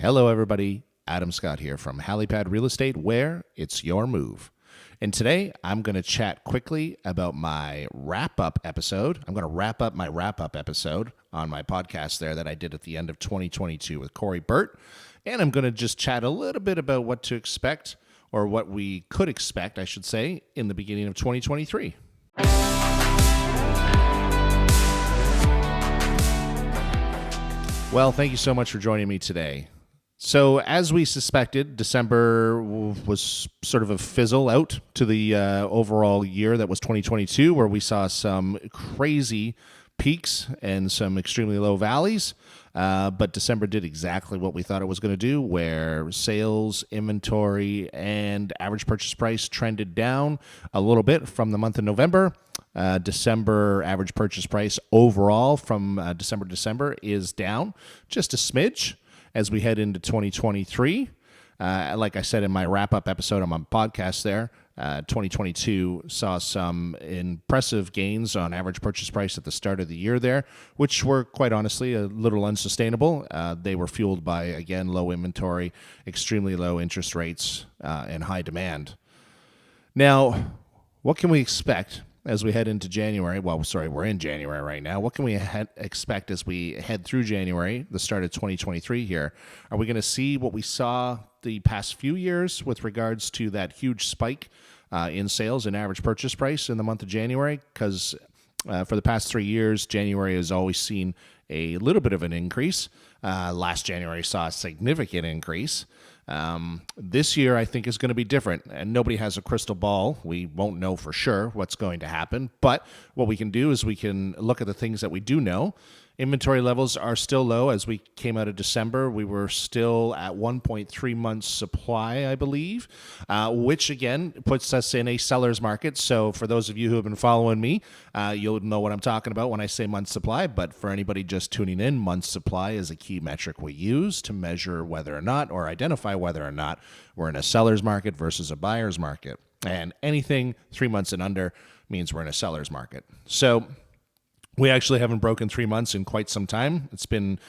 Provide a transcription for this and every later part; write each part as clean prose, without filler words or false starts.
Hello, everybody. Adam Scott here from HaliPad Real Estate, where it's your move. And today, I'm going to chat quickly about my wrap-up episode. I'm going to wrap up my wrap-up episode on my podcast there that I did at the end of 2022 with Corey Burt. And I'm going to just chat a little bit about what to expect, or what we could expect, I should say, in the beginning of 2023. Well, thank you so much for joining me today. So as we suspected, December was sort of a fizzle out to the overall year that was 2022, where we saw some crazy peaks and some extremely low valleys. But December did exactly what we thought it was going to do, where sales, inventory, and average purchase price trended down a little bit from the month of November. December average purchase price overall from December to December is down just a smidge as we head into 2023. Like I said in my wrap-up episode on my podcast there, 2022 saw some impressive gains on average purchase price at the start of the year there, which were quite honestly a little unsustainable. They were fueled by, again, low inventory, extremely low interest rates, and high demand. Now, what can we expect as we head into January? Well, sorry, we're in January right now. What can we expect as we head through January, the start of 2023 here? Are we going to see what we saw the past few years with regards to that huge spike in sales and average purchase price in the month of January? Because for the past 3 years, January has always seen a little bit of an increase. Last January saw a significant increase. This year, I think, is going to be different, and nobody has a crystal ball. We won't know for sure what's going to happen, but what we can do is we can look at the things that we do know. Inventory levels are still low. As we came out of December, we were still at 1.3 months supply, I believe, which again puts us in a seller's market. So for those of you who have been following me, you'll know what I'm talking about when I say months supply. But for anybody just tuning in, months supply is a key metric we use to measure whether or not, or identify whether or not, we're in a seller's market versus a buyer's market. And anything 3 months and under means we're in a seller's market. So we actually haven't broken 3 months in quite some time. It's been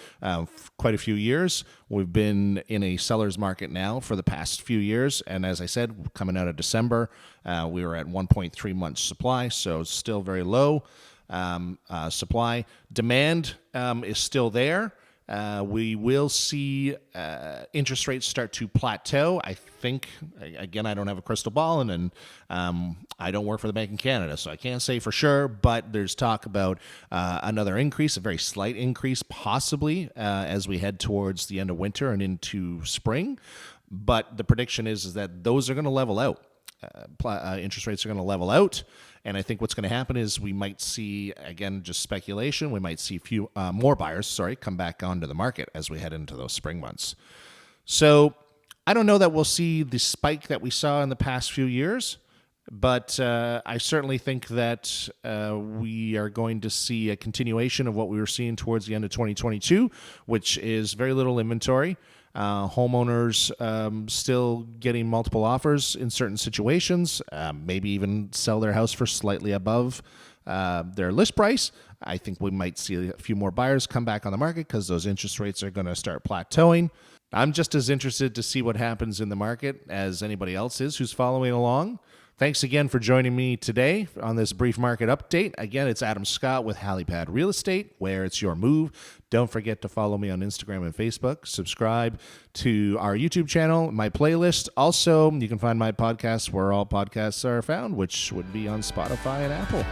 quite a few years. We've been in a seller's market now for the past few years. And as I said, coming out of December, we were at 1.3 months supply, so still very low supply. Demand is still there. We will see interest rates start to plateau. I think, again, I don't have a crystal ball, and I don't work for the Bank of Canada, so I can't say for sure, but there's talk about another increase, a very slight increase, possibly, as we head towards the end of winter and into spring. But the prediction is that those are going to level out. Interest rates are going to level out. And I think what's going to happen is we might see, again, just speculation, we might see few more buyers, come back onto the market as we head into those spring months. So I don't know that we'll see the spike that we saw in the past few years, but I certainly think that we are going to see a continuation of what we were seeing towards the end of 2022, which is very little inventory. Homeowners still getting multiple offers in certain situations, maybe even sell their house for slightly above their list price. I think we might see a few more buyers come back on the market because those interest rates are going to start plateauing. I'm just as interested to see what happens in the market as anybody else is who's following along. Thanks again for joining me today on this brief market update. Again, it's Adam Scott with HaliPad Real Estate, where it's your move. Don't forget to follow me on Instagram and Facebook. Subscribe to our YouTube channel, my playlist. Also, you can find my podcast where all podcasts are found, which would be on Spotify and Apple.